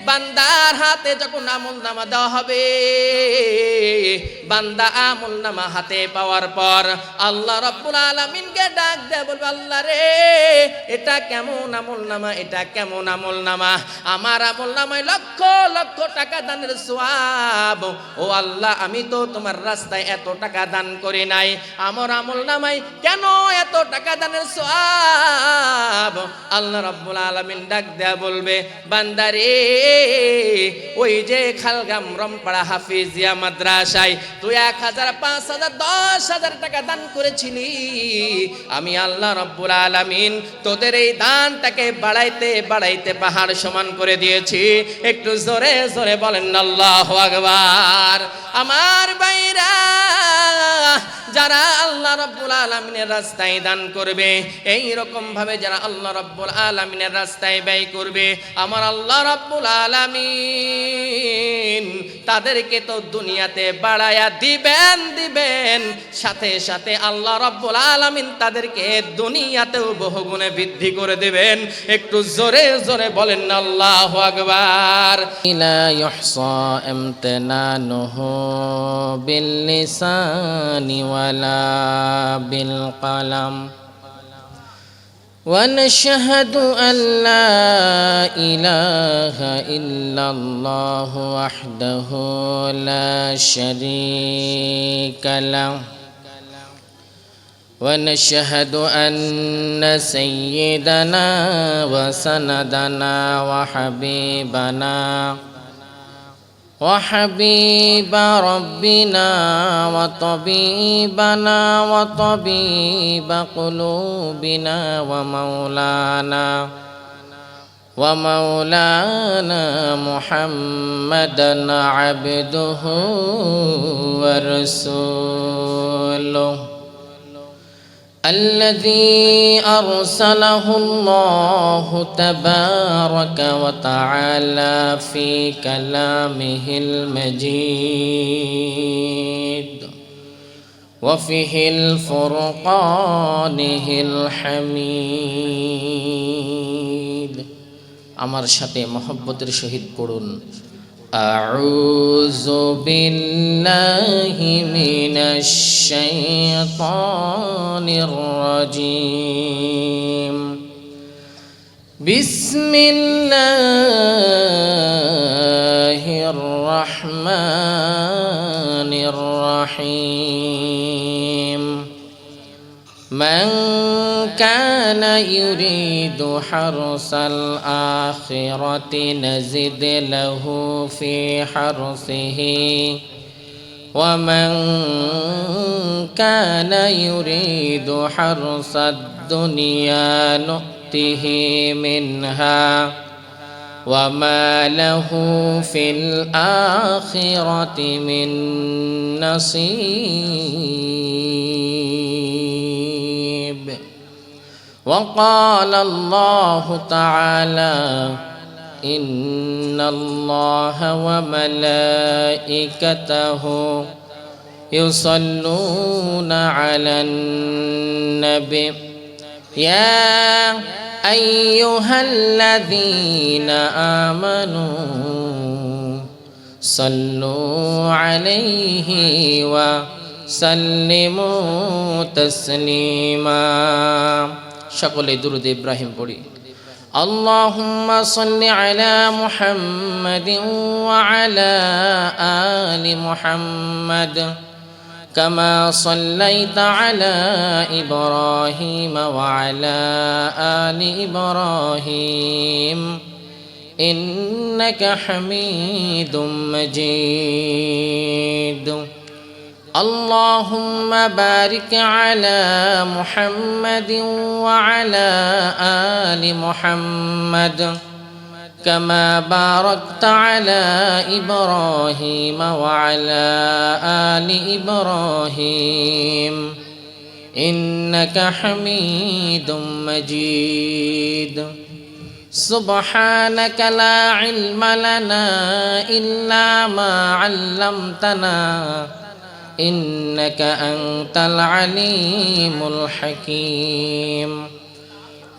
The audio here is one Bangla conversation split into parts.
বান্দার হাতে যখন আমলনামা দেওয়া হবে, বান্দা আমলনামা হাতে পাওয়ার পর আল্লাহ রাব্বুল আলামিনকে ডাক দেয়া বলবে, আল্লাহ রে এটা কেমন আমলনামা, এটা কেমন আমলনামা, আমার আমলনামায় লক্ষ লক্ষ টাকা দানের সওয়াব। ও আল্লাহ, আমি তো তোমার রাস্তায় এত টাকা দান করি নাই, আমার আমলনামায় কেন এত টাকা দানের সওয়াব? আল্লাহ রাব্বুল আলামিন ডাক দেয়া বলবে, বান্দারে ওই যে খালগাম রমপাড়া হাফিজিয়া মাদ্রাসায় তুই 1000, 5000, 10,000 টাকা দান করেছিলি, আমি আল্লাহ রাব্বুল আলামিন তোদের এই দানটাকে বাড়াইতে বাড়াইতে পাহাড় সমান করে দিয়েছি। একটু জোরে জোরে বলেন আল্লাহু আকবার। আমার ভাইরা, যারা আল্লাহ রাব্বুল আলামিনের রাস্তায় দান করবে, এই রকম ভাবে যারা আল্লাহ রাব্বুল আলামিনের রাস্তায় ব্যয় করবে, আমার আল্লাহ রাব্বুল আলামিন তাদেরকে তো দুনিয়াতে বাড়ায়া দিবেন, সাথে সাথে আল্লাহ রাব্বুল আলামিন তাদেরকে দুনিয়াতেও বহুগুণে বৃদ্ধি করে দিবেন। একটু জোরে জোরে বলেন আল্লাহু আকবার। লা ইহসা ইমতিনানুহু বিল লিসানি ওয়ালা বিল কলম ونشهد أن لا إله إلا الله وحده لا شريك له ونشهد أن سيدنا وسندنا وحبيب ربنا وطبيبنا وطبيب قلوبنا ومولانا محمدا عبده ورسوله الذي أرسله الله تبارك وتعالى في كلامه المجيد وفيه الفرقانه الحميد। আমার সাথে মহব্বতের সহিত পড়ুন, أعوذ بالله من الشيطان الرجيم بسم الله الرحمن الرحيم من كان يريد حرث الآخرة نزد له في حرثه ومن كان يريد حرث الدنيا نؤته منها وما له في الآخرة من نصيب وقال الله تعالى إن الله وملائكته يصلون على النبي يا أيها الذين آمنوا صلوا عليه وسلموا تسليما সকলে দুরূদ ইব্রাহিম পড়ি। اللهم صل على محمد وعلى آل محمد كما صليت على إبراهيم وعلى آل إبراهيم إنك حميد مجيد اللهم بارك على محمد وعلى آل محمد كما باركت على إبراهيم وعلى آل إبراهيم إنك حميد مجيد سبحانك لا علم لنا إلا ما علمتنا إنك أنت العليم الحكيم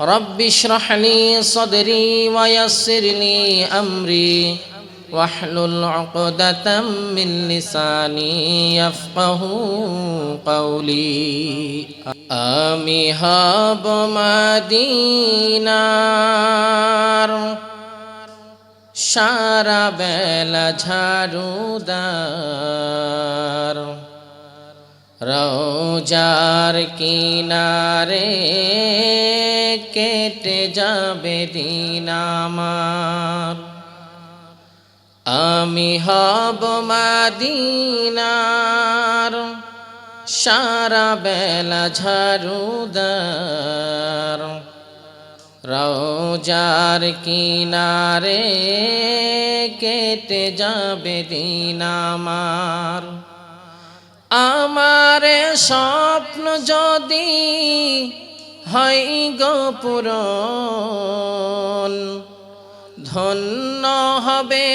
رب اشرح لي صدري ويسر لي أمري واحلل عقدة من لساني يفقه قولي আমি হব মদিনার সারা বেলা ঝাড়ুদার রোজার কিনারে কেটে যাবে দিন আমার আমি হব মদিনার সারা বেলা ঝাড়ুদার রোজার কিনারে কেটে যাবে দিন আমার আমার স্বপ্ন যদি হয় গো পূরণ ধন্য হবে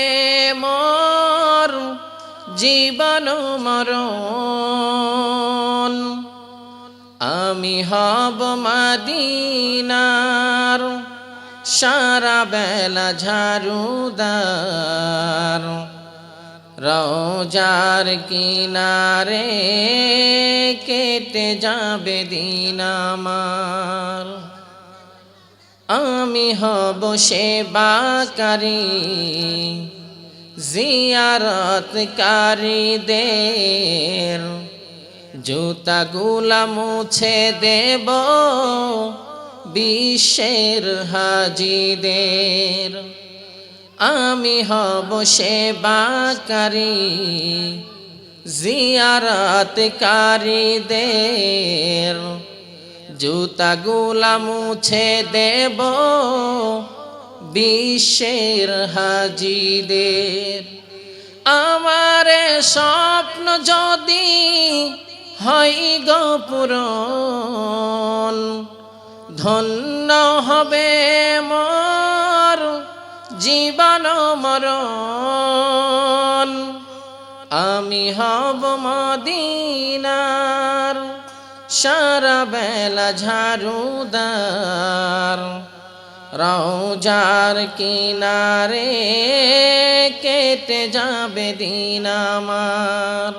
মোর জীবন মরণ আমি হব মদিনার সারা বেলা ঝাড়ুদার রোজার কিনারে কেটে যাবে দিন আমার আমি হব সেবাকারী জিয়ারতকারীদের জুতাগুলা মুছে দেব বিশ্বের হাজীদের আমি হব সেবাকারী জিয়ারতকারীদের জুতাগুলা মুছে দেব বিশ্বের হাজীদের আমার স্বপ্ন যদি হয় গো পূরণ ধন্য হবে মোর জীবন মরণ আমি হব মদিনার সারা বেলা ঝাড়ুদার রোজার কিনারে কেটে যাবে দিন আমার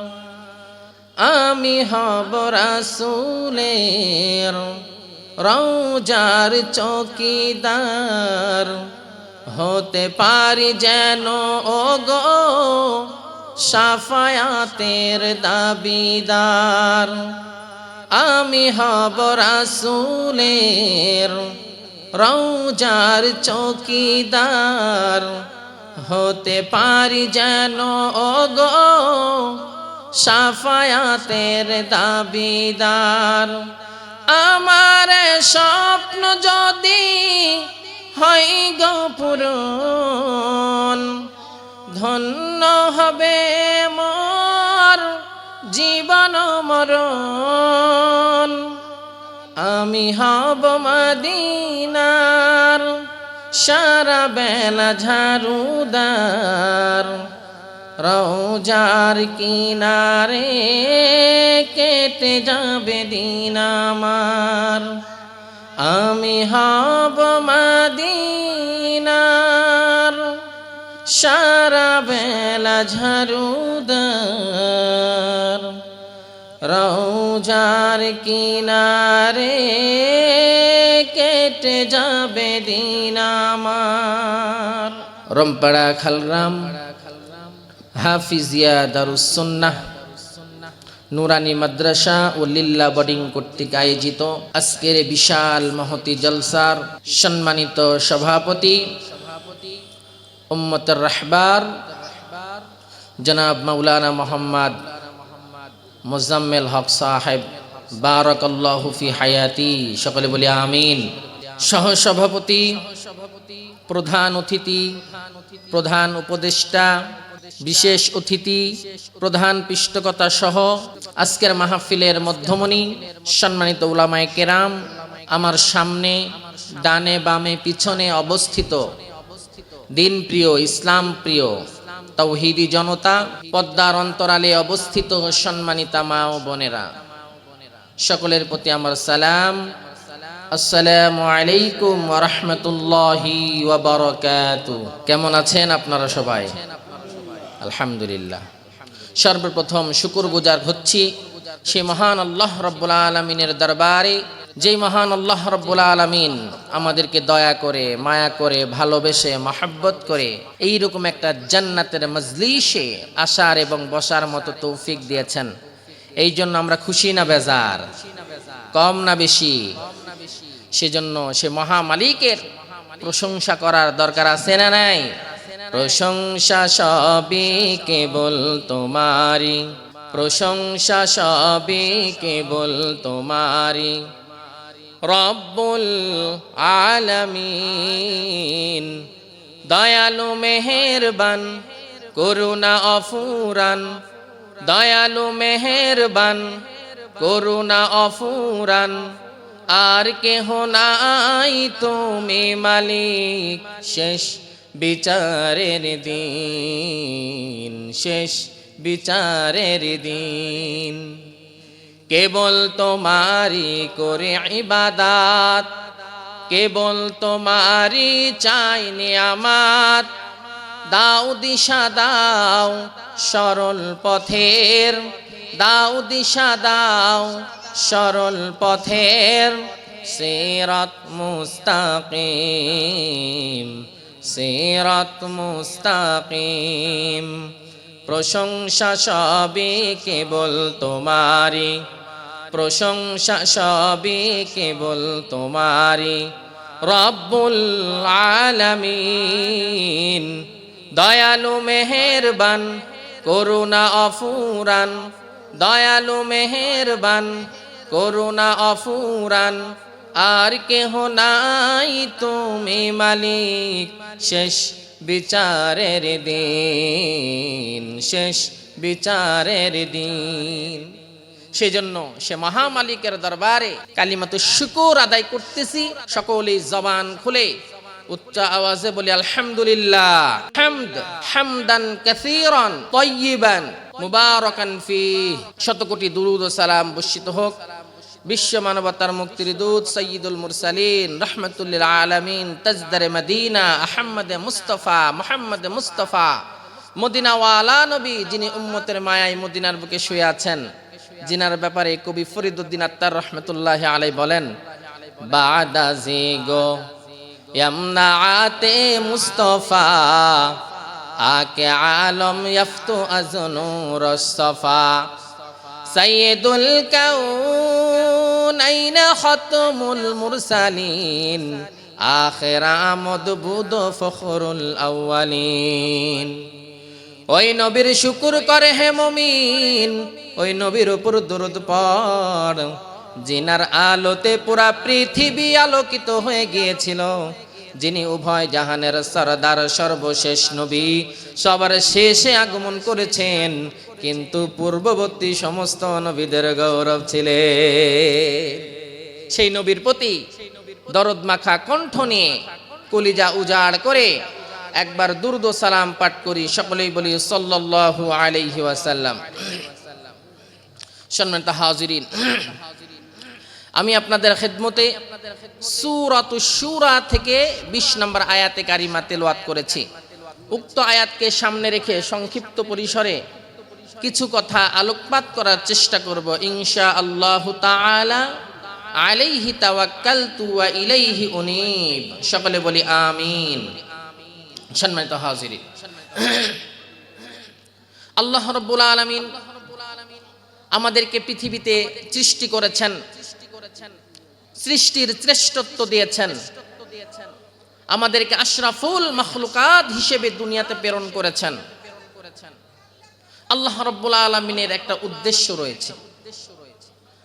আমি হব রাসূলের রোজার চৌকিদার হতে পারি যেন ওগো শাফায়াতের দাবিদার আমি হব রাসূলের রোজার চৌকিদার হতে পারি যেন ওগো শাফায়াতের দাবিদার আমার স্বপ্ন যদি হয় গো পূরণ ধন্য হবে মোর জীবন মরণ আমি হব মদিনার সারা বেলা ঝাড়ুদার রোজার কিনারে কেটে যাবে দিন আমার আমি হব মদিনার সারা বেলা ঝাড়ুদার রোজার কিনারে কেটে যাবে দিন আমার রমপাড়া খালগ্রাম হাফিজিয়া দারুস সুন্নাহ নুরানি মাদ্রাসা ও লিল্লা বোর্ডিং কর্তৃক আয়োজিত আজকের বিশাল মহতি জলসার সম্মানিত সভাপতি উম্মতের রাহবার জনাব মাওলানা মোহাম্মদ মুজাম্মেল হক সাহেব বারাকাল্লাহু ফি হায়াতি সকলে বলি আমিন সহ সভাপতি প্রধান অতিথি প্রধান উপদেষ্টা বিশেষ অতিথি প্রধান পৃষ্ঠকতা সহ আজকের মাহফিলের মধ্যমণি সম্মানিত উলামায়ে কেরাম আমার সামনে ডানে বামে পিছনে অবস্থিত দিন প্রিয় ইসলাম প্রিয় তাওহীদি জনতা পদ্মার অন্তরালে অবস্থিত সম্মানিতা মা ও বোনেরা সকলের প্রতি আমার সালাম আসসালামু আলাইকুম ওয়া রাহমাতুল্লাহি ওয়া বারাকাতুহু। কেমন আছেন আপনারা সবাই? আলহামদুলিল্লাহ। সর্বপ্রথম শুকরগুজার হচ্ছি সেই মহান আল্লাহ রাব্বুল আলামিনের দরবারে, যেই মহান আল্লাহ রাব্বুল আলামিন আমাদেরকে দয়া করে, মায়া করে, ভালোবেসে, মহব্বত করে এইরকম একটা জান্নাতের মজলিসে আসার এবং বসার মতো তৌফিক দিয়েছেন। এই জন্য আমরা খুশি না বেজার? কম না বেশি? সেজন্য সে মহা মালিকের প্রশংসা করার দরকার আছে না নাই? প্রশংসা সবই কেবল তোমারি, প্রশংসা সবই কেবল তোমারি, রব্বুল আলামিন। দয়ালু মেহেরবান, করুণা অফুরান, দয়ালু মেহেরবান, করুণা অফুরান, আর কেহ নাই তুমি মালিক শেষ বিচারের দিন, শেষ বিচারের দিন। কেবল তোমারি করে ইবাদাত, কেবল তোমারি চাই নিয়ামত। দাও দিশা দাও সরল পথের, দাও দিশা দাও সরল পথের। সিরাত মুস্তাকিম, সিরাত মুস্তাকিম। প্রশংসা সবই কেবল তোমারি, প্রশংসা সবই কেবল তোমারি, রব্বুল আলামিন। দয়ালু মেহেরবান, করুণা অফুরান, দয়ালু মেহেরবান, করুণা অফুরান, আর কেহ নাই তুমি মালিক শেষ বিচারের দিন, শেষ বিচারের দিন। সেজন্য সে মহামালিকের দরবারে কালিমাতু শুকর আদায় করতেছি। সকলেই জবান খুলে উচ্চ আওয়াজে বলি আলহামদুলিল্লাহ। হামদ হামদান কাসীরান তাইয়িবান মুবারাকান ফিহি। শত কোটি দুরূদ ও সালাম বর্ষিত হোক বিশ্ব মানবতার মুক্তির দূত সাইয়্যিদুল মুরসালিন রাহমাতুল লিল আলামিন তাজদারে মদিনা আহমদ মুস্তাফা, মুহাম্মদ মুস্তাফা, মদিনাওয়ালা নবী, যিনি উম্মতের মায়ায় মদিনার বুকে শুয়ে আছেন, জিনার ব্যাপারে কবি ফরিদউদ্দিন আত্তার রহমতুল্লাহ আলাই বলেন, বাদা জিগো ইয়ামনাআতে মুস্তাফা, আকে আলম ইয়াফতু আজনুর সফা, সাইয়্যিদুল কাউনাইন খাতমুল মুরসালিন, আখির আমদ বুদ ফখরুল আউয়ালিন। ওই নবীর শুকর করে হে মুমিন, ওই নবীর উপর দরুদ পড়, জিনার আলোতে পুরা পৃথিবী আলোকিত হয়ে গিয়েছিল, যিনি উভয় জাহানের সরদার, সর্বশেষ নবী, সবার শেষে আগমন করেছেন, কিন্তু পূর্ববর্তী সমস্ত নবীদের গৌরব ছিলেন। সেই নবীর প্রতি দরদ মাখা কণ্ঠ নিয়ে কলিজা উজাড় করে একবার দুরূদ ও সালাম পাঠ করি। সকলেই বলি সাল্লাল্লাহু আলাইহি ওয়াসাল্লাম। সম্মানিত হাজিরিন, আমি আপনাদের খেদমতে সূরাতুশ শূরা থেকে 20 নম্বর আয়াতে কারিমা তেলাওয়াত করেছি। উক্ত আয়াতকে সামনে রেখে সংক্ষিপ্ত পরিসরে কিছু কথা আলোকপাত করার চেষ্টা করব ইনশাআল্লাহু তাআলা। আলাইহি তাওয়াক্কালতু ওয়া ইলাইহি উনীব। সকলে বলি আমিন। সম্মানিত হাজিরিন, আল্লাহ রাব্বুল আলামিন আমাদেরকে পৃথিবীতে সৃষ্টি করেছেন, সৃষ্টির শ্রেষ্ঠত্ব দিয়েছেন, আমাদেরকে আশরাফুল মাখলুকাত হিসেবে দুনিয়াতে প্রেরণ করেছেন। আল্লাহ রাব্বুল আলামিনের একটা উদ্দেশ্য রয়েছে।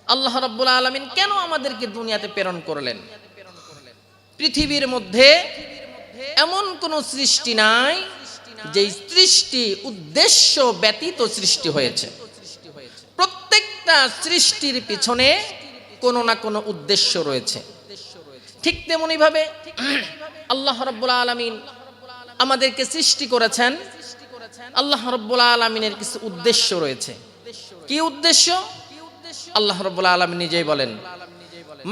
আল্লাহ রাব্বুল আলামিন কেন আমাদেরকে দুনিয়াতে প্রেরণ করলেন? পৃথিবীর মধ্যে এমন কোন সৃষ্টি নাই যে সৃষ্টি উদ্দেশ্য ব্যতীত সৃষ্টি হয়েছে। প্রত্যেকটা সৃষ্টির পিছনে কোনো না কোনো উদ্দেশ্য রয়েছে। ঠিক তেমনি ভাবে আল্লাহ রাব্বুল আলামিন আমাদেরকে সৃষ্টি করেছেন, আল্লাহ রাব্বুল আলামিনের কিছু উদ্দেশ্য রয়েছে। কি উদ্দেশ্য? আল্লাহ রাব্বুল আলামিন নিজেই বলেন,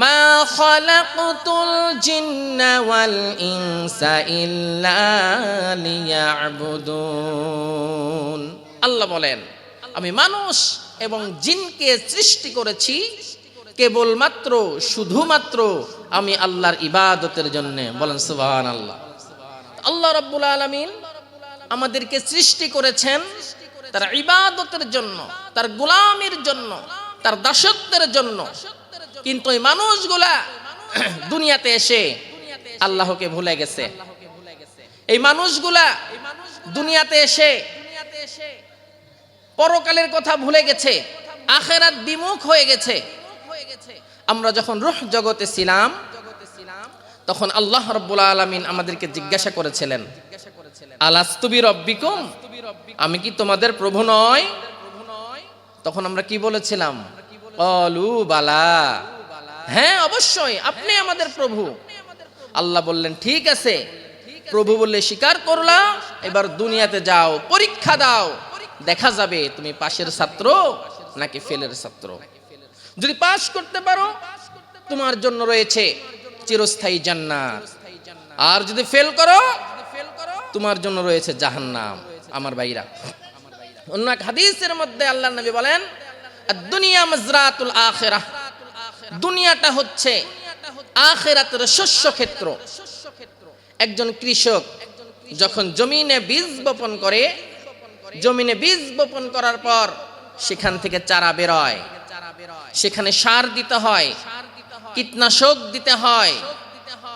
মা খালাকতুল জিন্না ওয়াল ইনসা ইল্লা লিয়াবুদুন। আল্লাহ বলেন, আমি মানুষ এবং জিনকে সৃষ্টি করেছি কেবলমাত্র শুধুমাত্র আমি আল্লাহর ইবাদতের জন্য। বলেন সুবহানাল্লাহ। আল্লাহ রাব্বুল আলামিন আমাদেরকে সৃষ্টি করেছেন তার ইবাদতের জন্য, তার গোলামির জন্য, তার দাসত্বের জন্য। কিন্তু এই মানুষগুলা দুনিয়াতে এসে আল্লাহকে ভুলে গেছে। এই মানুষগুলা দুনিয়াতে এসে পরকালের কথা ভুলে গেছে, আখিরাত বিমুখ হয়ে গেছে। আমরা যখন রূহ জগতে ছিলাম তখন আল্লাহ রাব্বুল আলামিন আমাদেরকে জিজ্ঞাসা করেছিলেন, আলাস্তু বিরব্বিকুম, আমি কি তোমাদের প্রভু নয়? তখন আমরা কি বলেছিলাম? ক্বালু বালা, হ্যাঁ অবশ্যই আপনি আমাদের প্রভু। আল্লাহ বললেন, ঠিক আছে, প্রভু বললে স্বীকার করলা, এবার দুনিয়াতে যাও, পরীক্ষা দাও, দেখা যাবে তুমি পাশের ছাত্র নাকি ফেলের ছাত্র। যদি পাস করতে পারো তোমার জন্য রয়েছে চিরস্থায়ী জান্নাত, আর যদি ফেল করো তোমার জন্য রয়েছে জাহান্নাম। আমার ভাইরা, অন্য এক হাদিসের মধ্যে আল্লাহর নবী বলেন, আদ-দুনিয়া মাজরাতুল আখিরাহ, দুনিয়াটা হচ্ছে আখিরাতের শস্য ক্ষেত্র। একজন কৃষক যখন জমিনে বীজ বপন করে, জমিনে বীজ বপন করার পর সেখান থেকে চারা বের হয়, সেখানে সার দিতে হয়, কীটনাশক দিতে হয়,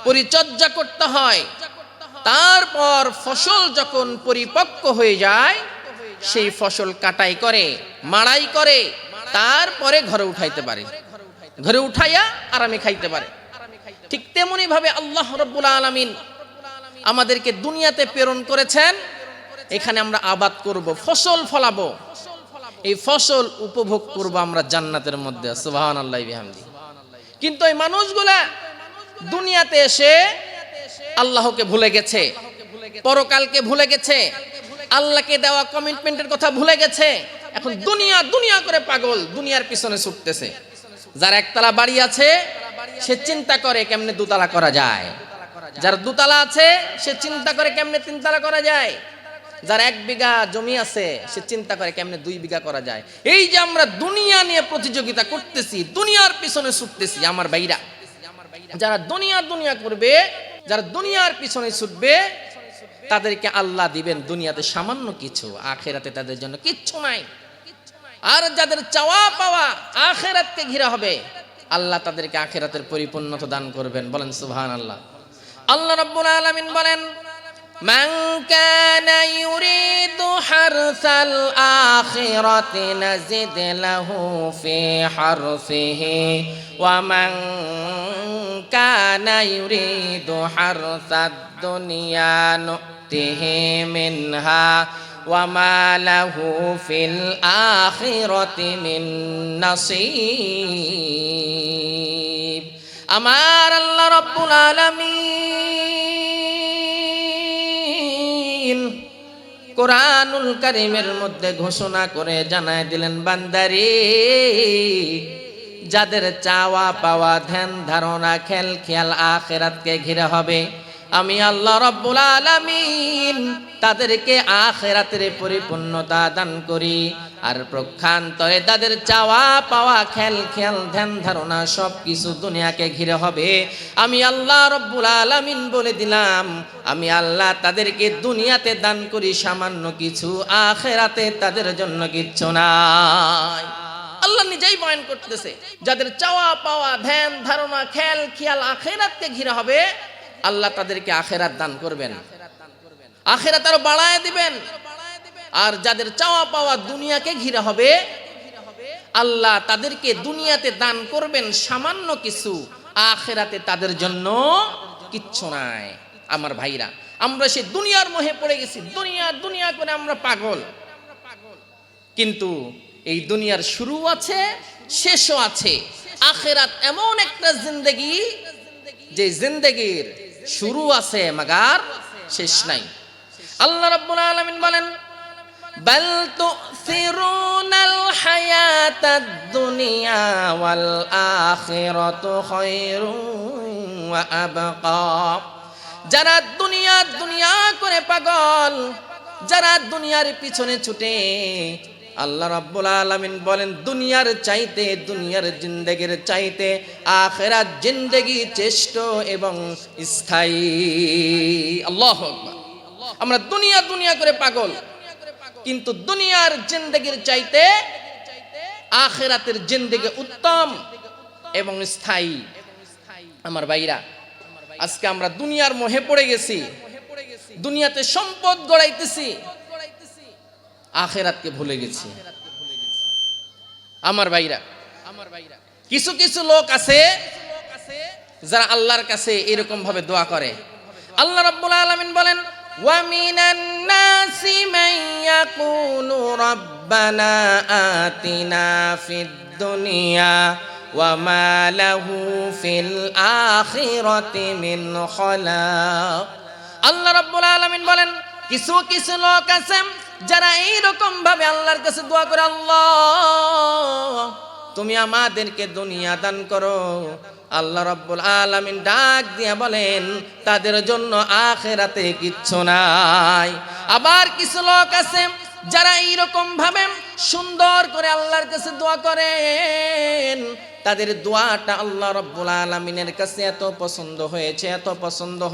পরিচর্যা করতে হয়। তারপর ফসল যখন পরিপক্ক হয়ে যায় সেই ফসল কাটাই করে, মাড়াই করে, তারপরে ঘরে উঠাইতে পারে, ঘরে উঠাইয়া আরামে খাইতে পারে। ঠিক তেমনি ভাবে আল্লাহ রাব্বুল আলামিন আমাদেরকে দুনিয়াতে প্রেরণ করেছেন, এখানে আমরা আবাদ করব, ফসল ফলাবো, এই ফসল উপভোগ করব আমরা জান্নাতের মধ্যে। সুবহানাল্লাহি বিহামদি। কিন্তু এই মানুষগুলা দুনিয়াতে এসে আল্লাহকে ভুলে গেছে, পরকালকে ভুলে গেছে, আল্লাহকে দেওয়া কমিটমেন্টের কথা ভুলে গেছে। এখন দুনিয়া দুনিয়া করে পাগল, দুনিয়ার পিছনে ছুটতেছে। যার একতলা বাড়ি আছে সে চিন্তা করে কেমনে দুতলা করা যায়, যার দুতলা আছে সে চিন্তা করে কেমনে তিনতলা করা যায়, যার 1 বিঘা জমি আছে সে চিন্তা করে কেমনে 2 বিঘা করা যায়। এই যে আমরা দুনিয়া নিয়ে প্রতিযোগিতা করতেছি, দুনিয়ার পিছনে ছুটতেছি, আমার ভাইরা, যারা দুনিয়া দুনিয়া করবে, যারা দুনিয়ার পিছনে ছুটবে, তাদেরকে আল্লাহ দিবেন দুনিয়াতে সামান্য কিছু, আখিরাতে তাদের জন্য কিচ্ছু নাই। আর যাদের চাওয়া পাওয়া আখিরাতকে ঘিরে হবে, আল্লাহ তাদেরকে আখিরাতের পরিপূর্ণতা দান করবেন। বলেন সুবহানাল্লাহ। আল্লাহ রাব্বুল আলামিন বলেন, মান কানা ইউরিদু হারসাল আখিরাতি নাজিদ লাহু ফি হারসিহি ওয়া মান কানা ইউরিদু হারসাদ দুনিয়া নুতিহি মিনহা ওয়া মা লাহু ফিল আখিরাতি মিন নাসিব। আমার আল্লাহ রাব্বুল আলামিন কোরআনুল কারীমের মধ্যে ঘোষণা করে জানায় দিলেন, বান্দারে, যাদের চাওয়া পাওয়া ধ্যান ধারণা খেয়াল আখিরাতকে ঘিরে হবে, আমি আল্লাহ রাব্বুল আলামিন তাদেরকে আখিরাতের পরিপূর্ণতা দান করি। আর প্রক্ষান্তরে তাদের চাওয়া পাওয়া খেয়াল ধ্যান ধারণা সবকিছু দুনিয়াকে ঘিরে হবে। আমি আল্লাহ রাব্বুল আলামিন বলে দিলাম, আমি আল্লাহ তাদেরকে দুনিয়াতে দান করি সামান্য কিছু, আখিরাতে তাদের জন্য কিচ্ছু নাই। আল্লাহ নিজেই বয়ান করতেছে, যাদের চাওয়া পাওয়া ধ্যান ধারণা খেয়াল আখিরাতকে ঘিরে হবে, আল্লাহ তাদেরকে আখিরাত দান করবেন, আখিরাত আরো বাড়ায় দিবেন। আর যাদের চাওয়া পাওয়া দুনিয়াকে ঘিরে হবে, আল্লাহ তাদেরকে দুনিয়াতে দান করবেন সামান্য কিছু, আখিরাতে তাদের জন্য কিচ্ছু নাই। আমার ভাইরা, আমরা সে দুনিয়ার মোহে পড়ে গেছি, দুনিয়া করে আমরা পাগল। কিন্তু এই দুনিয়ার শুরু আছে, শেষও আছে। আখিরাত এমন একটা জিন্দেগি যে জিন্দেগির শুরু আছে মাগার শেষ নাই। আল্লাহ রাব্বুল আলামিন বলেন, বাল তুসিরুনাল হায়াতাদ দুনিয়া ওয়াল আখিরাতু খায়রুন ওয়া আবকা। যারা দুনিয়া করে পাগল, যারা দুনিয়ার পিছনে ছুটে, আল্লাহ রাব্বুল আলামিন বলেন দুনিয়ার চাইতে, দুনিয়ার জিন্দেগির চাইতে আখিরাত জিন্দেগি শ্রেষ্ঠ এবং স্থায়ী। আল্লাহু আকবার। আমরা দুনিয়া করে পাগল, কিন্তু দুনিয়ার জিন্দেগির চাইতে আখিরাতের জিন্দেগি উত্তম এবং স্থায়ী। আমার ভাইরা, আজকে আমরা দুনিয়ার মোহে পড়ে গেছি, দুনিয়াতে সম্পদ গড়াইতেছি, আখিরাতকে ভুলে গেছি। আমার ভাইরা, কিছু কিছু লোক আছে যারা আল্লাহর কাছে এরকম ভাবে দোয়া করে। আল্লাহ রাব্বুল আলামিন বলেন ওয়া মিনান নাসি মান ইয়াকুলু রাব্বানা আতিনা ফিদ দুনিয়া ওয়া মা লাহু ফিল আখিরাতি মিন খালাক। আল্লাহ রাব্বুল আলামিন বলেন কিছু কিছু লোক আছে যারা এইরকম ভাবে আল্লাহর কাছে দোয়া করে, আল্লাহ তুমি আমাদেরকে দুনিয়া দান করো। আল্লাহ রাব্বুল আলামিন ডাক দিয়ে বলেন তাদের জন্য আখিরাতে কিচ্ছু নাই। আবার কিছু লোক আছে যারা এইরকম ভাবে সুন্দর করে আল্লাহর কাছে দোয়া করেন, তাদের দোয়াটা আল্লাহ রাব্বুল আলামিনের কাছে এত পছন্দ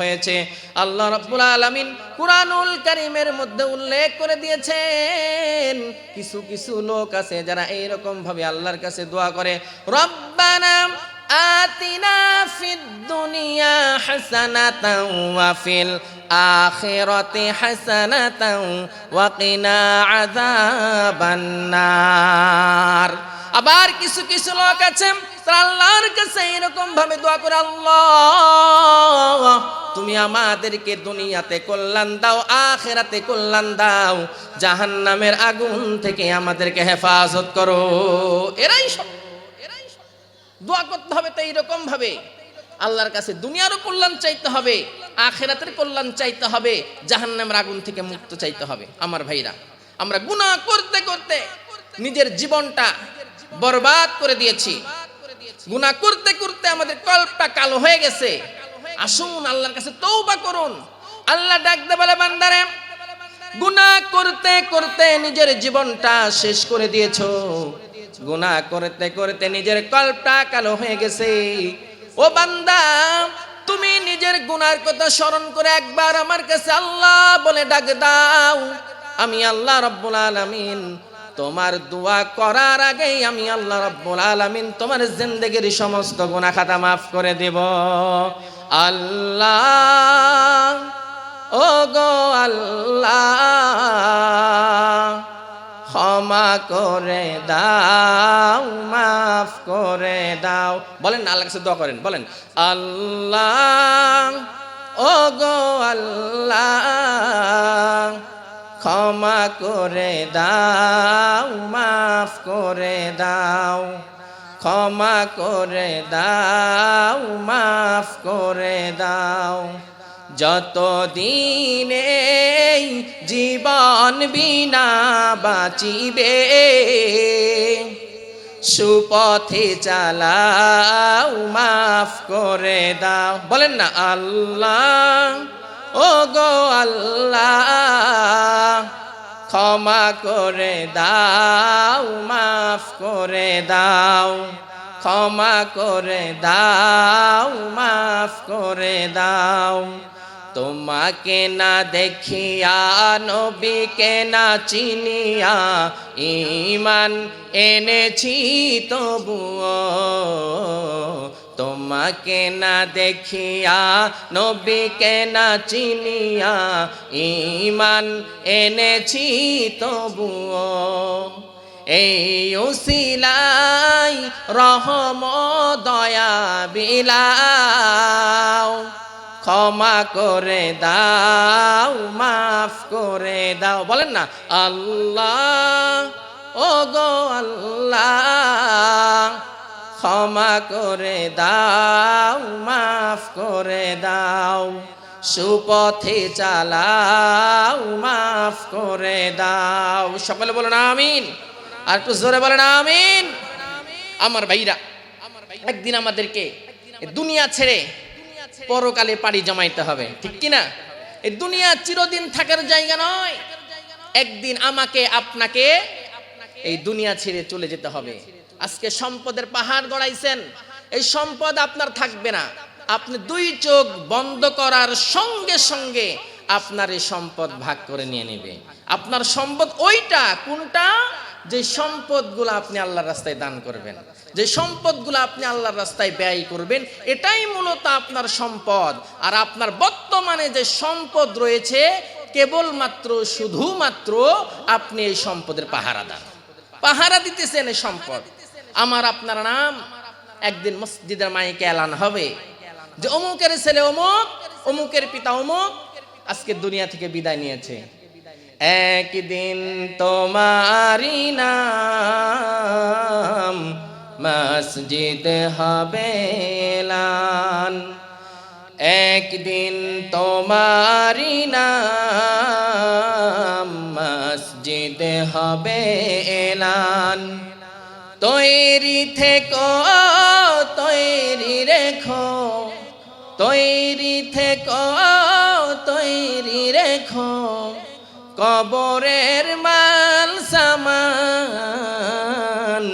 হয়েছে, আল্লাহ রাব্বুল আলামিন কুরআনুল কারীমের মধ্যে উল্লেখ করে দিয়েছেন কিছু কিছু লোক আছে যারা এইরকম ভাবে আল্লাহর কাছে দোয়া করে, রব্বানা আতিনা ফিদ দুনিয়া হাসানাতাও ওয়া ফিল আখিরাতি হাসানাতাও ওয়া কিনা আযাবান নার। আবার কিছু কিছু লোক আছে তারা আল্লাহর কাছে এরকম ভাবে দোয়া করে, আল্লাহ তুমি আমাদেরকে দুনিয়াতে কল্যাণ দাও, আখিরাতে কল্যাণ দাও, জাহান্নামের আগুন থেকে আমাদেরকে হেফাজত করো। এরাই সব দোয়া করতে হবে। তো এইরকম ভাবে আল্লাহর কাছে দুনিয়ারও কল্যাণ চাইতে হবে, আখিরাতের কল্যাণ চাইতে হবে, জাহান্নামের আগুন থেকে মুক্ত চাইতে হবে। আমার ভাইরা, আমরা গুনাহ করতে করতে নিজের জীবনটা বরবাদ করে দিয়েছি, গুনাহ করতে করতে আমাদের কল্পটা কালো হয়ে গেছে। আসুন আল্লাহর কাছে তওবা করুন। আল্লাহ ডাক দে বলে, বান্দারে গুনাহ করতে করতে নিজের জীবনটা শেষ করে দিয়েছো, গুনাহ করতে করতে নিজের কল্পটা কালো হয়ে গেছে। ও বান্দা, তুমি নিজের গুনার কথা স্মরণ করে একবার আমার কাছে আল্লাহ বলে ডাক দাও। আমি আল্লাহ রাব্বুল আলামিন তোমার দোয়া করার আগেই আমি আল্লাহ রাব্বুল আলামিন তোমার জিন্দেগির সমস্ত গুনাহ খাতা মাফ করে দেব। আল্লাহ, ও গো আল্লাহ, ক্ষমা করে দাও, মাফ করে দাও। বলেন না, আল্লাহর কাছে দোয়া করেন, বলেন আল্লাহ, ও গো আল্লাহ, ক্ষমা করে দাও, মাফ করে দাও, ক্ষমা করে দাও, মাফ করে দাও। যতদিনে জীবন বিনা বাঁচিবে, সুপথে চালাও, মাফ করে দাও। বলেন না আল্লাহ, ও গো আল্লাহ, ক্ষমা করে দাও, মাফ করে দাও, ক্ষমা করে দাও, মাফ করে দাও। তোমাকে না দেখিয়া, নবীকে না চিনিয়া ঈমান এনেছি তবুও, তোমাকে না দেখিয়া, নবীকে না চিনিয়া ঈমান এনেছি তবুও। এই উসিলাই রহম দয়া বিলাও, ক্ষমা করে দাও, মাফ করে দাও। বলেন না আল্লাহ, ও গো আল্লাহ, ক্ষমা করে দাও, মাফ করে দাও, সুপথে চালাও, মাফ করে দাও। সকলে বলেন আমিন, আর একটু জোরে বলেন আমিন। আমার ভাইরা, একদিন আমাদেরকে দুনিয়া ছেড়ে পরকালে পাড়ি জমাইতে হবে, ঠিক কিনা? এই দুনিয়া চিরদিন থাকার জায়গা নয়। একদিন আমাকে আপনাকে এই দুনিয়া ছেড়ে চলে যেতে হবে। আজকে সম্পদের পাহাড় গড়াইছেন, এই সম্পদ আপনার থাকবে না। আপনি দুই চোখ বন্ধ করার সঙ্গে সঙ্গে আপনার এই সম্পদ ভাগ করে নিয়ে নেবে। আপনার সম্পদ ওইটা কোনটা? যে সম্পদগুলো আপনি আল্লাহর রাস্তায় দান করবেন, যে সম্পদগুলো আপনি আল্লাহর রাস্তায় ব্যয় করবেন, এটাই মূলত আপনার সম্পদ। আর আপনার বর্তমানে যে সম্পদ রয়েছে কেবলমাত্র শুধুমাত্র আপনি এই সম্পদের পাহারাদার, পাহারা দিতেছেন এই সম্পদ। আমার আপনার নাম একদিন মসজিদের মাইকে এলান হবে যে অমুকের ছেলে অমুক, অমুকের পিতা অমুক আজকে দুনিয়া থেকে বিদায় নিয়েছে। একদিন তোমারি নাম মসজিদ হবে এলান, একদিন তোমারি নাম মসজিদ হবে এলান। তৈরি থেকো, তৈরি রেখো, তৈরি থেকো, তৈরি রেখো, কবরের মাল সামান।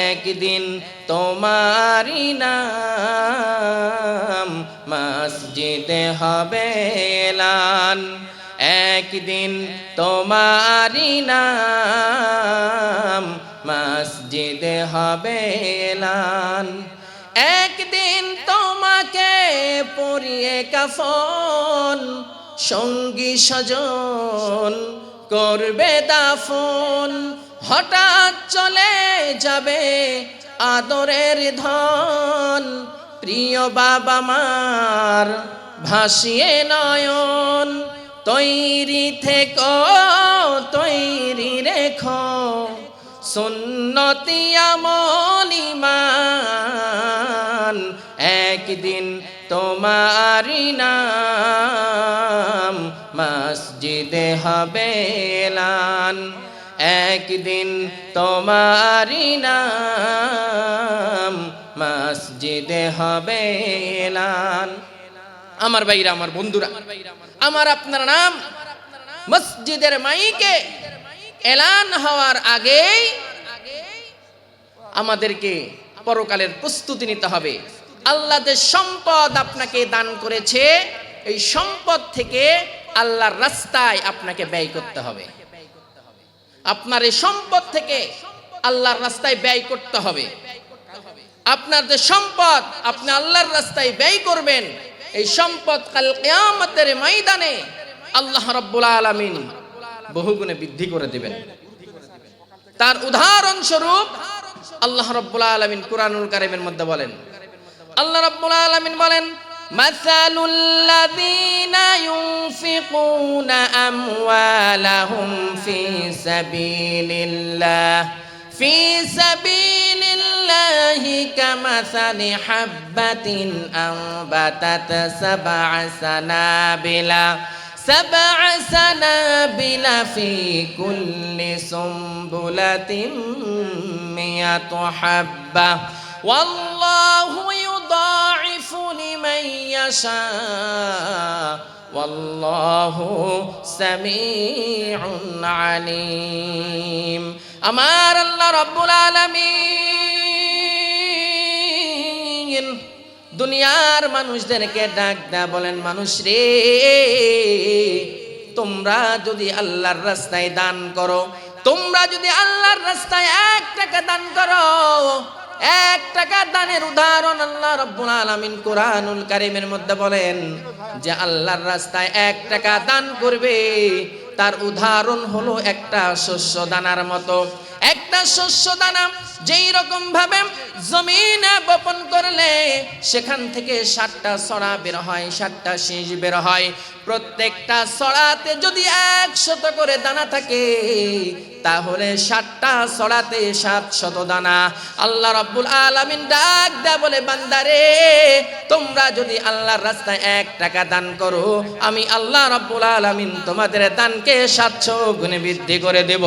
একদিন তোমারি নাম মসজিদে হবে এলান, একদিন তোমারি নাম মসজিদে হবে এলান। একদিন তোমাকে পরিয়ে কাফন, সঙ্গী স্বজন করবে দাফন। হঠাৎ চলে যাবে আদরের ধন, প্রিয় বাবা মার ভাসিয়ে নয়ন। তৈরি থেকো, তৈরি রেখো, সুন্নতি আমল ঈমান। একদিন তোমারি নাম মসজিদে হবে এলান, একদিন তোমারি নাম মসজিদে হবে এলান। আমার ভাইরা, আমার বন্ধুরা, আমার আপনার নাম মসজিদের মাইকে এলান হওয়ার আগেই আমাদেরকে পরকালের প্রস্তুতি নিতে হবে। আল্লাহ যে সম্পদ আপনাকে দান করেছে, এই সম্পদ থেকে আল্লাহর রাস্তায় আপনাকে ব্যয় করতে হবে। আপনার এই সম্পদ থেকে আল্লাহর রাস্তায় ব্যয় করতে হবে। আপনার যে সম্পদ আপনি আল্লাহর রাস্তায় ব্যয় করবেন, এই সম্পদ কাল কিয়ামতের ময়দানে আল্লাহ রাব্বুল আলামিন বহুগুণে বৃদ্ধি করে দিবেন। তার উদাহরণ স্বরূপ আল্লাহ রাব্বুল আলামিন কুরআনুল কারীমের মধ্যে বলেন, আল্লাহ রাব্বুল আলামিন বলেন, মাসালুল লাযীনা ইউনফিকুনা আমওয়ালাহুম ফি সাবিলিল্লাহি কামাসালি হাববাতিন আনবাতাত سبع سنابل في كل سنبلة 100 حبة والله يضاعف لمن يشاء والله سميع عليم। আমার আল্লাহ রাব্বুল আলামিন দুনিয়ার মানুষদেরকে ডাক দেয়া বলেন, মানুষ রে, তোমরা যদি আল্লাহর রাস্তায় দান করো, তোমরা যদি আল্লাহর রাস্তায় 1 টাকা দান করো, 1 টাকা দানের উদাহরণ আল্লাহ রাব্বুল আলামিন কুরআনুল কারীমের মধ্যে বলেন যে আল্লাহর রাস্তায় 1 টাকা দান করবে, তার উদাহরণ হলো একটা শস্য দানার মতো। একটা শস্য দানা যেই রকম ভাবে জমিনে বপন করলে সেখান থেকে 7টা ছড়া বের হয়, 7টা শীষ বের হয়। প্রত্যেকটা ছড়াতে যদি 100 করে দানা থাকে, তাহলে 60টা ছড়াতে 700 দানা। আল্লাহ রাব্বুল আলামিন ডাক দেয়া বলে, বান্দারে তোমরা যদি আল্লাহর রাস্তায় 1 টাকা দান করো, আমি আল্লাহ রাব্বুল আলামিন তোমাদের দানকে 700 গুণে বৃদ্ধি করে দেব।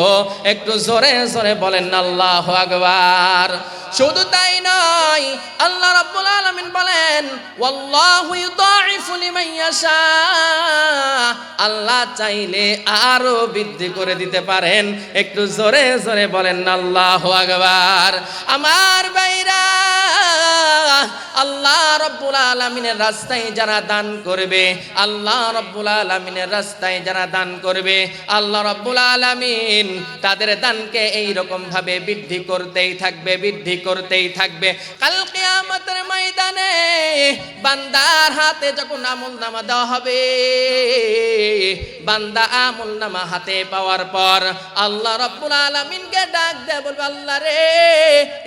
একটু জোরে জোরে বলেন আল্লাহু আকবার। শুধু তাই নয়, আল্লাহ রাব্বুল আলামিন বলেন, ওয়াল্লাহু ইউদাইফু লিমান ইয়াশা, আল্লাহ চাইলে আরো বৃদ্ধি করে দিতে পারেন। একটু জোরে জোরে বলেন আল্লাহু আকবার। আমার ভাইরা, আল্লাহ রাব্বুল আলামিনের রাস্তায় যারা দান করবে, আল্লাহ রাব্বুল আলামিনের রাস্তায় যারা দান করবে, আল্লাহ রাব্বুল আলামিন তাদের দানকে এই রকম ভাবে বৃদ্ধি করতেই থাকবে, বৃদ্ধি করতেই থাকবে। কাল কিয়ামতের ময়দানে বান্দার হাতে যখন আমলনামা দেওয়া হবে, বান্দা আমলনামা হাতে পাওয়ার পর আল্লাহ রাব্বুল আলামিনকে ডাক দেয়া বলবে, আল্লাহ রে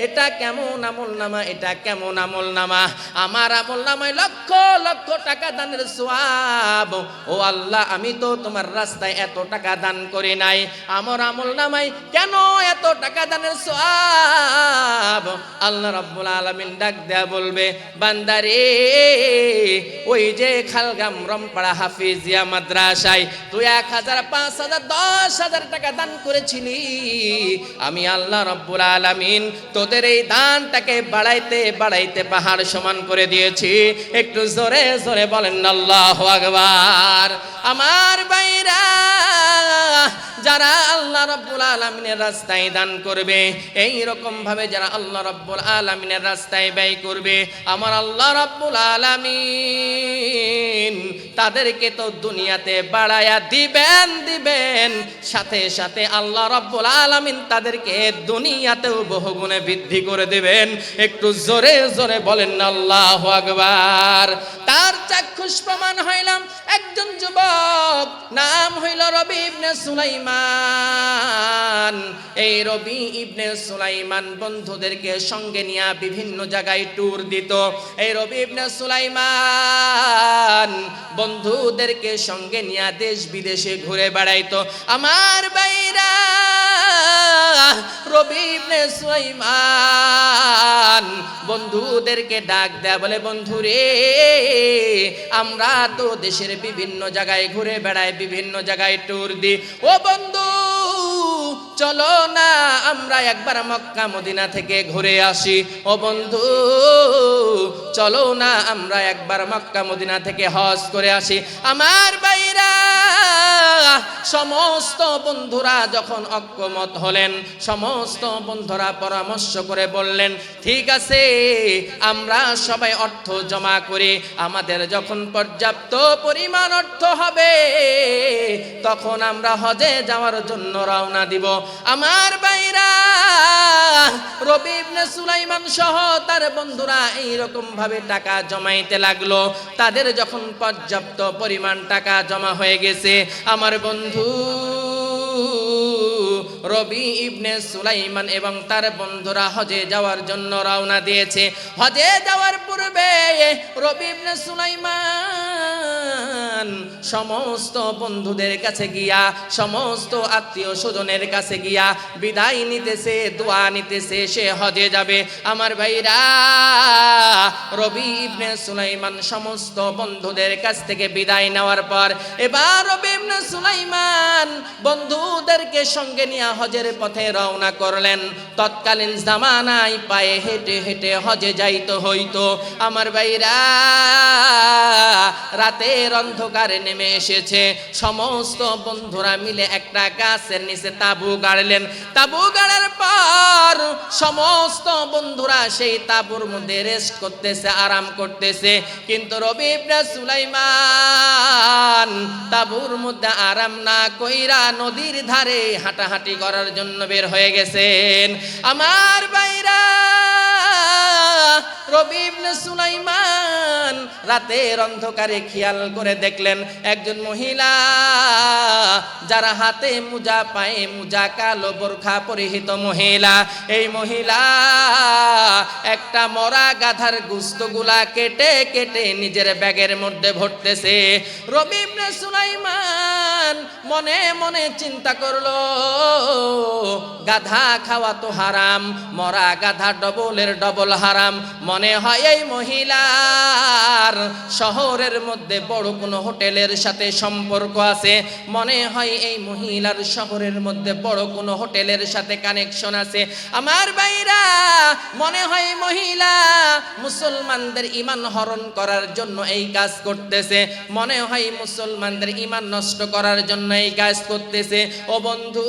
এটা কেমন আমলনামা, এটা কেমন আমলনামা, আমার আমলনামায় লক্ষ লক্ষ টাকা দানের সওয়াব। ও আল্লাহ, আমি তো তোমার রাস্তায় এত টাকা দান করি নাই, আমার আমলনামায় কেন এত টাকা দানের সওয়াব? আল্লাহ রাব্বুল আলামিন ডাক দেয়া বলবে, বান্দারে ওই যে খালগাম রমপাড়া হাফিজিয়া মাদ্রাসায় তুই 1000, 5000, 10,000 টাকা দান করেছিলি, আমি আল্লাহ রাব্বুল আলামিন তোদের এই দানটাকে বাড়াইতে বাড়াইতে পাহাড় সমান করে দিয়েছি। একটু জোরে জোরে বলেন আল্লাহু আকবার। আমার ভাইরা, যারা আল্লাহ রাব্বুল আলামিনের রাস্তায় দান করবে, এই রকম ভাবে যারা আল্লাহ রাব্বুল আলামিনের রাস্তায় ব্যয় করবে, আমার আল্লাহ রাব্বুল আলামিন তাদেরকে তো দুনিয়াতে বাড়ায়া দিবেন দিবেন, সাথে সাথে আল্লাহ রাব্বুল আলামিন তাদেরকে দুনিয়াতেও বহুগুণে বৃদ্ধি করে দিবেন। একটু জোরে জোরে বলেন আল্লাহু আকবার। তার চাক্ষুষ প্রমাণ হইলাম একজন যুবক, নাম হইল রবি ইবনে সুলাইমান। এই রবি ইবনে সুলাইমান বন্ধুদেরকে সঙ্গে নিয়ে বিভিন্ন জায়গায় ট্যুর দিত। এই রবি ইবনে সুলাইমান বন্ধুদেরকে সঙ্গে নিয়ে দেশ বিদেশে ঘুরে বেড়াইতো। আমার ভাইরা, রবি ইবনে সুলাইমান বন্ধুদেরকে ডাক দেয়া বলে, বন্ধুরে আমরা তো দেশের বিভিন্ন জায়গায় ঘুরে বেড়াই, বিভিন্ন জায়গায় ট্যুর দিই, ও বন্ধু চলো না আমরা একবার মক্কা মদিনা থেকে ঘুরে আসি, ও বন্ধু চলো না আমরা একবার মক্কা মদিনা থেকে হজ করে আসি। আমার ভাইরা, সমস্ত বন্ধুরা যখন ঐক্যমত হলেন, সমস্ত বন্ধুরা পরামর্শ করে বললেন, ঠিক আছে আমরা সবাই অর্থ জমা করি, আমাদের যখন পর্যাপ্ত পরিমাণ অর্থ হবে তখন আমরা হজে যাওয়ার জন্য রওনা দিব। আমার ভাইরা, রবি ইবনে সুলাইমান সহ তার বন্ধুরা এইরকম ভাবে টাকা জমাইতে লাগলো। তাদের যখন পর্যাপ্ত পরিমাণ টাকা জমা হয়ে গেছে, আমার বন্ধু রবি ইবনে সুলাইমান এবং তার বন্ধুরা হজে যাওয়ার জন্য রওনা দিয়েছে। হজে যাওয়ার পূর্বে রবি ইবনে সুলাইমান সমস্ত বন্ধুদের কাছে গিয়া, সমস্ত আত্মীয় স্বজনের কাছে গিয়া বিদায় নিতেছে, দোয়া নিতেছে, সে হজে যাবে। আমার ভাইরা, রবি ইবনে সুলাইমান সমস্ত বন্ধুদের কাছ থেকে বিদায় নেওয়ার পর এবার রবি ইবনে সুলাইমান বন্ধুদেরকে সঙ্গে নিয়ে হজের পথে রওনা করলেন। তৎকালীন জামানায় পায়ে হেঁটে হেঁটে হজে যাইতে হইতো। আমার ভাইরা, রাতের অন্ধকারে নেমে এসেছে, সমস্ত বন্ধুরা মিলে একটা গাছের নিচে তাঁবু গাড়লেন। তাঁবু গাড়ার পর সমস্ত বন্ধুরা সেই তাঁবুর মধ্যে রেস্ট করতেছে, আরাম করতেছে। কিন্তু রবি ইবনে সুলাইমান তাঁবুর মধ্যে আরাম না কইরা নদীর ধারে হাঁটাহাঁটি করার জন্য বের হয়ে গেছেন। আমার ভাইরা, রবি ইবনে সুলাইমান রাতের অন্ধকারে খেয়াল করে দেখলেন একজন মহিলা, যারা হাতে মোজা, পায়ে মোজা, কালো বোরখা পরিহিত মহিলা। এই মহিলা একটা মরা গাধার গোশতগুলা কেটে কেটে নিজের ব্যাগের মধ্যে ভরতেছে। রবি ইবনে সুলাইমান মনে মনে চিন্তা করলো গাধা খাওয়া তো হারাম, মরা গাধা ডবলের ডবল হারাম। মনে হয় এই মহিলার শহরের মধ্যে বড় কোনো হোটেলের সাথে সম্পর্ক আছে, মনে হয় এই মহিলার শহরের মধ্যে বড় কোনো হোটেলের সাথে কানেকশন আছে। আমার ভাইরা, মনে হয় মহিলা মুসলমানদের ঈমান হরণ করার জন্য এই কাজ করতেছে, মনে হয় মুসলমানদের ঈমান নষ্ট করার জন্য এই কাজ করতেছে। ও বন্ধু,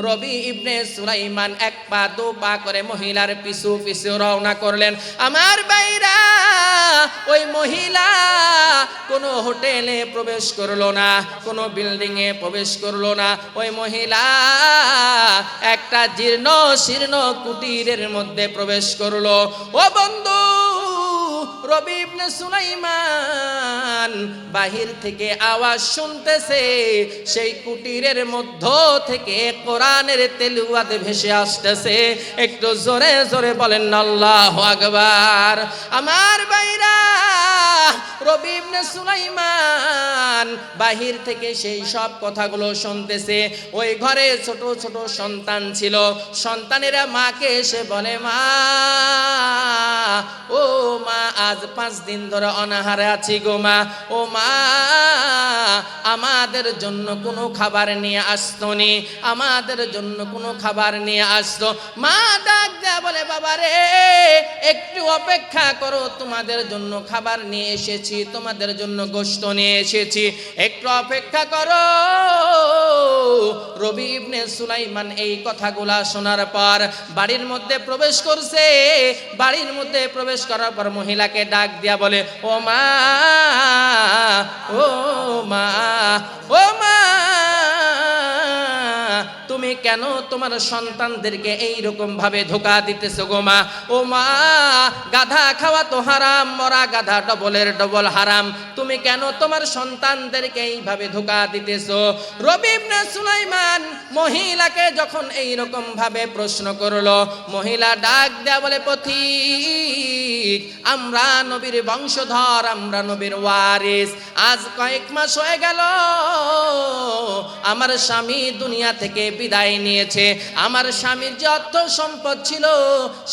রবি ইবনে সুলাইমান এক পা দু পা করে মহিলার পিছু পিছু রওনা করলেন। আমার ভাইরা, ওই মহিলা কোনো হোটেলে প্রবেশ করলো না, কোনো বিল্ডিং এ প্রবেশ করলো না। ওই মহিলা একটা জীর্ণ শীর্ণ কুটিরের মধ্যে প্রবেশ করলো। ও বন্ধু, রবি ইবনে সুলাইমান বাহির থেকে আওয়াজ শুনতেছে, সেই কুটিরের মধ্য থেকে কোরআনের তেলাওয়াত ভেসে আসতেছে। একটু জোরে জোরে বলেন আল্লাহু আকবার। আমার ভাইরা, রবি ইবনে সুলাইমান বাহির থেকে সেই সব কথাগুলো শুনতেছে। ওই ঘরে ছোট ছোট সন্তান ছিল, সন্তানেরা মাকে এসে বলে, মা ও মা, আজ 5 দিন ধরে অনাহারে আছি গো মা। ও মা, আমাদের জন্য কোনো খাবার নিয়ে আসতো নি, আমাদের জন্য কোনো খাবার নিয়ে আসতো। মা ডাক দেয়া বলে, বাবা রে, একটু অপেক্ষা করো, তোমাদের জন্য খাবার নিয়ে এসেছি, তোমাদের জন্য গোশত নিয়ে এসেছি, একটু অপেক্ষা করো। রবি ইবনে সুলাইমান এই কথাগুলা শোনার পর বাড়ির মধ্যে প্রবেশ করছে। বাড়ির মধ্যে প্রবেশ করার পর মহিলাকে ডাক দিয়া বলে, ও মা, ও মা, ও মা, তুমি কেন তোমার সন্তানদেরকে এইরকম ভাবে ধোঁকা দিতেছো গো মা? ও মা, গাধা খাওয়া তো হারাম, মরা গাধা ডবলের ডবল হারাম, তুমি কেন তোমার সন্তানদেরকে এইভাবে ধোঁকা দিতেছো? রবি ইবনে সুলাইমান মহিলাকে যখন এইরকম ভাবে প্রশ্ন করলো, মহিলা ডাক দেয়া বলে, পথিক, আমরা নবীর বংশধর, আমরা নবীর ওয়ারিস। আজ কয়েক মাস হয়ে গেল আমার স্বামী দুনিয়া থেকে বিদায় নিয়েছে। আমার স্বামীর যে অর্থ সম্পদ ছিল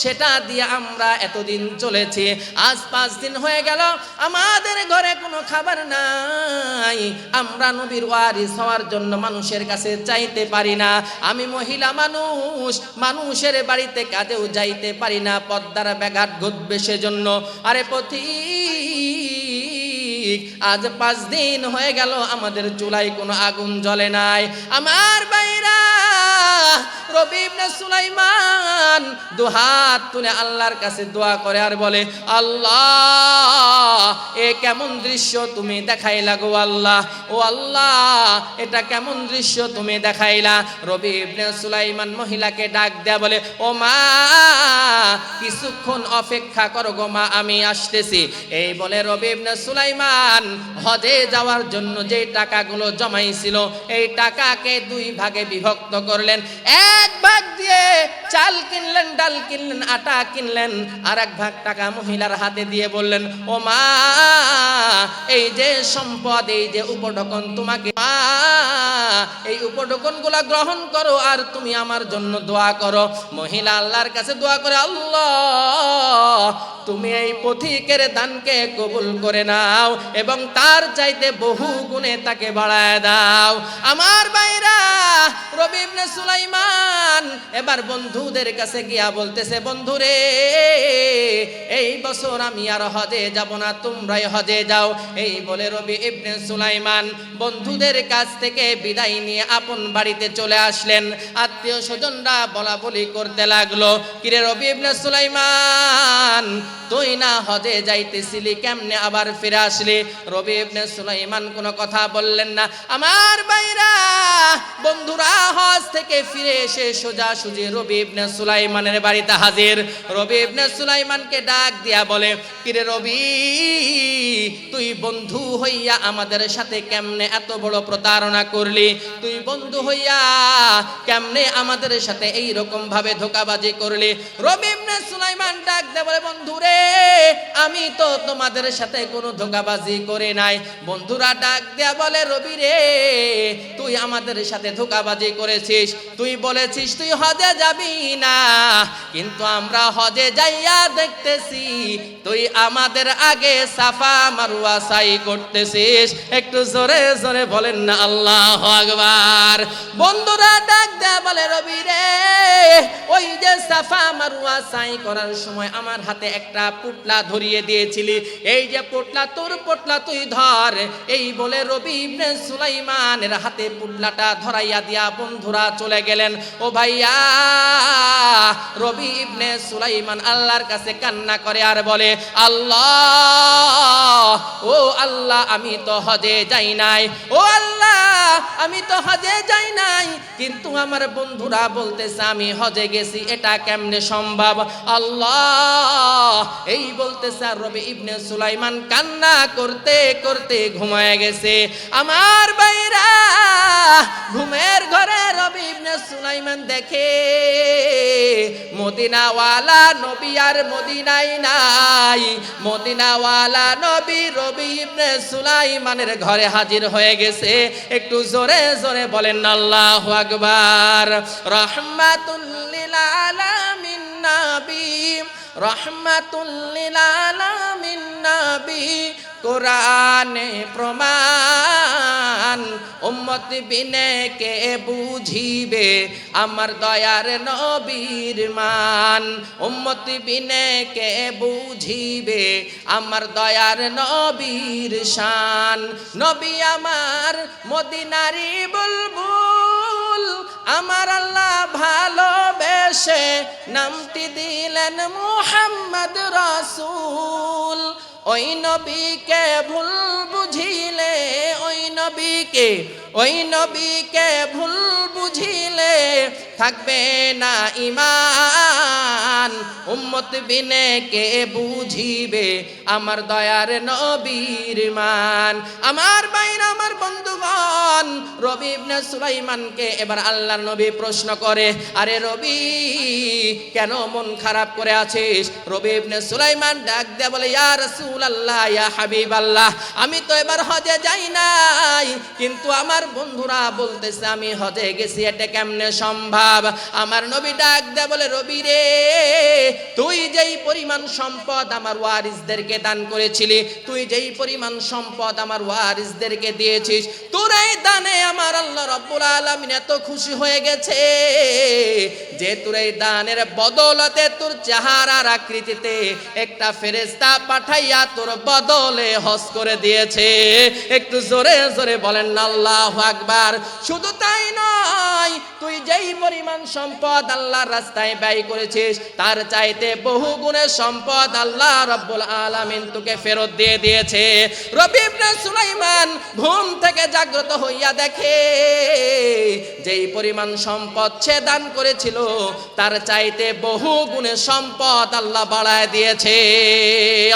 সেটা দিয়ে আমরা এতদিন চলেছি। আজ 5 দিন হয়ে গেল আমাদের ঘরে কোনো খাবার নাই। আমরা নবীর ওয়ারিস হওয়ার জন্য মানুষের কাছে চাইতে পারি না। আমি মহিলা মানুষ, মানুষের বাড়িতে কাজেও যাইতে পারি না, পর্দার ব্যাঘাত ঘটবে সেজন্য। আরে পথিক, আজ 5 দিন হয়ে গেল আমাদের চুলায় কোনো আগুন জ্বলে নাই। আমার ভাইরা, রবি ইবনে সুলাইমান দুহাত তুলে আল্লাহর কাছে দোয়া করে আর বলে, আল্লাহ, এ কেমন দৃশ্য তুমি দেখাইলা গো আল্লাহ। ও আল্লাহ, এটা কেমন দৃশ্য তুমি দেখাইলা। রবি ইবনে সুলাইমান মহিলাকে ডাক দেয়া বলে, ও মা, কিছুক্ষণ অপেক্ষা করো গো মা, আমি আসতেছি। এই বলে রবি ইবনে সুলাইমান হজে যাওয়ার জন্য যে টাকাগুলো জমাইছিল এই টাকাকে 2 ভাগে বিভক্ত করলেন। এক ভাগ দিয়ে চাল কিনলেন, ডাল কিনলেন, আটা কিনলেন, আর 1 ভাগ টাকা মহিলার হাতে দিয়ে বললেন, ও মা, এই যে সম্পদ, এই যে উপঢৌকন, তোমাকে মা এই উপঢৌকনগুলা গ্রহণ করো আর তুমি আমার জন্য দোয়া করো। মহিলা আল্লাহর কাছে দোয়া করে, আল্লাহ, তুমি এই পথিকের দানকে কবুল করে নাও এবং তার চাইতে বহু গুণে তাকে বাড়ায় দাও। আমার ভাইরা, রবি ইবনে সুলাইমান এবার বন্ধুদের কাছে গিয়া বলতেছে, বন্ধুরে, এই বছর আমি আর হজে যাব না, তোমরাই হজে যাও। এই বলে রবি ইবনে সুলাইমান বন্ধুদের কাছ থেকে বিদায় নিয়ে আপন বাড়িতে চলে আসলেন। আত্মীয় স্বজনরা বলা বলি করতে লাগলো, কিরে রবি ইবনে সুলাইমান, তুই না হজে যাইতেছিলি, কেমনে আবার ফিরে আসলি? রবি ইবনে সুলাইমান কোনো কথা বললেন না। আমার ভাইরা, বন্ধুরা হজ থেকে ফিরে এসে সোজাসুজি রবি ইবনে সুলাইমানের বাড়িতে হাজির। রবি ইবনে সুলাইমানকে ডাক দিয়া বলে, কিরে রবি, তুই বন্ধু হইয়া আমাদের সাথে কেমনে এত বড় প্রতারণা করলি? তুই বন্ধু হইয়া কেমনে আমাদের সাথে এই রকম ভাবে ধোঁকাবাজি করলি? রবি ইবনে সুলাইমান ডাক দিয়া বলে, বন্ধুরে, আমি তো তোমাদের সাথে কোনো ধোঁকাবাজি করে নাই। বন্ধুরা ডাক দিয়া বলে, রবি রে, তুই আমাদের সাথে ধোঁকাবাজি করেছিস। তুই বলেছিস তুই হজে যাবি না, কিন্তু আমরা হজে যাইয়া দেখতেছি তুই আমাদের আগে সাফা মারওয়া সাই করতেছিস। একটু জোরে জোরে বলেন না আল্লাহু আকবার। বন্ধুরা ডাক দেয়া বলে, রবি রে, ওই যে সাফা মারওয়া সাই করার সময় আমার হাতে একটা পুটলা ধরিয়ে দিয়েছিলি, এই যে পুটলা, তোর পুটলা তুই ধর। এই বলে রবি ইবনে সুলাইমানের হাতে পুটলাটা ধরাইয়া দিয়া বন্ধুরা চলে গেলেন। ও ভাইয়া, রবি ইবনে সুলাইমান আল্লাহর কাছে কান্না করে আর বলে, আল্লাহ, ও আল্লাহ, আমি তো হজে যাই নাই। ও আল্লাহ, আমি তো হজে যাই নাই, কিন্তু আমার বন্ধুরা বলতেছে আমি হজে গেছি, এটা কেমনে সম্ভব? আল্লাহ, এই বলতেছে আর রবি ইবনে সুলাইমান কান্না করতে করতে ঘুমায় গেছে। আমার ভাইরা, ঘুমের ঘরে রবি ইবনে সুলাইমান দেখে মদিনাওয়ালা নবী আর মদিনায় নাই। মদিনাওয়ালা নবী রবি ইবনে সুলাইমানের ঘরে হাজির হয়ে গেছে। একটু জোরে জোরে বলেন আল্লাহু আকবার। রাহমাতুল লিল আলামিন নবী, রাহমাতুল লিল আলামিন নবী, কোরআনে প্রমাণ, উম্মত বিনে কে বুঝিবে আমার দয়ার নবীর মান। উম্মত বিনে কে বুঝিবে আমার দয়ার নবীর শান। নবী আমার মদিনারি বুলবুল, আমার আল্লাহ ভালোবেসে নামটি দিলেন মুহাম্মদ রাসূল। ওই নবীকে ভুল বুঝিলে, ওই নবীকে ভুল বুঝিলে থাকবে না ঈমান। উম্মত বিনে কে বুঝিবে আমার দয়ার নবীর মান। আমার ভাইরা, আমার বন্ধুগণ, রবি ইবনে সুলাইমানকে এবার আল্লাহর নবী প্রশ্ন করে, আরে রবি, কেন মন খারাপ করে আছিস? রবি ইবনে সুলাইমান ডাক দিয়ে বলে, ইয়া রাসূলুল্লাহ, ইয়া হাবিবাল্লাহ, আমি তো এবার হজে যাই নাই, কিন্তু আমার বন্ধুরা বলতেছে আমি হজে গেছি, এটা কেমনে সম্ভব? আমার নবী ডাক দিয়ে বলে, রবি রে, তুই যেই পরিমাণ সম্পদ আমার ওয়ারিসদেরকে দান করেছিলি, তুই যেই পরিমাণ সম্পদ আমার ওয়ারিসদেরকে দিয়েছিস, তোর এই দানে আমার আল্লাহ রাব্বুল আলামিন এত খুশি হয়ে গেছে যে তোর এই দানের বদলতে তোর চেহারার আকৃতিতে একটা ফেরেশতা পাঠাইয়া তোর বদলে হজ করে দিয়েছে। একটু জোরে জোরে বলেন আল্লাহু আকবার। শুধু তাই নয়, তুই যেই পরিমাণ সম্পদ আল্লাহর রাস্তায় ব্যয় করেছিস, তার চাইতে বহু গুণে সম্পদ আল্লাহ রাব্বুল আলামিন তোকে ফেরত দিয়ে দিয়েছে। রবি ইবনে সুলাইমান ঘুম থেকে জাগ্রত হইয়া দেখে যেই পরিমাণ সম্পদ সে দান করেছিল, তার চাইতে বহু গুণে সম্পদ আল্লাহ বাড়ায় দিয়েছে।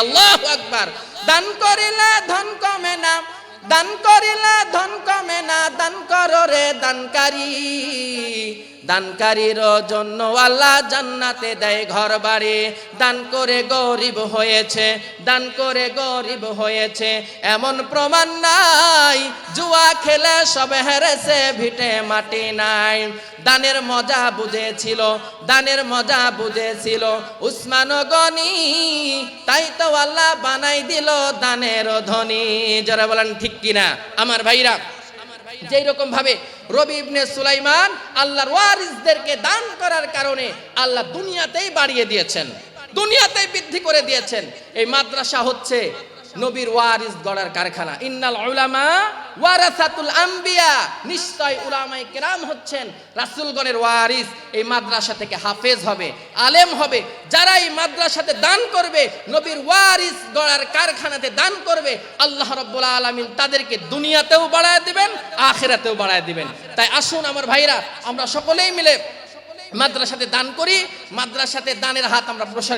আল্লাহু আকবার। দান করিলে ধন কমে না, দান করিলে ধন কমে না, দান করো রে দানকারী। দানকারীর জন্য আল্লাহ জান্নাতে দেয় ঘর বাড়ি। দান করে গরিব হয়েছে, দান করে গরিব হয়েছে, এমন প্রমাণ নাই। জুয়া খেলে সব হেরেছে, ভিটে মাটি নাই। দানের মজা বুঝেছিল, দানের মজা বুঝেছিল উসমান গনি, তাই তো আল্লাহ বানাই দিল দানের ধনী। যারা বলেন ঠিক কিনা আমার ভাইরা? যেই রকম ভাবে রবি ইবনে সুলাইমান আল্লাহর ওয়ারিসদেরকে দান করার কারণে আল্লাহ দুনিয়াতেই বাড়িয়ে দিয়েছেন, দুনিয়াতেই বৃদ্ধি করে দিয়েছেন। এই মাদ্রাসা হচ্ছে নবীর ওয়ারিস গড়ার কারখানা। ইন্নাল উলামা ওয়ারাসাতুল আম্বিয়া, নিশ্চয় উলামায়ে কেরাম হচ্ছেন রাসূলগণের ওয়ারিস। এই মাদ্রাসা থেকে হাফেজ হবে, আলেম হবে। যারা এই মাদ্রাসাতে দান করবে, নবীর ওয়ারিস গড়ার কারখানাতে দান করবে, আল্লাহ রাব্বুল আলামিন তাদেরকে দুনিয়াতেও বাড়ায় দিবেন, আখিরাতেও বাড়ায় দিবেন। তাই আসুন আমার ভাইরা, আমরা সকলেই মিলে মাদ্রাসাতে দান করি, মাদ্রাসাতে দানের হাত আমরা প্রসার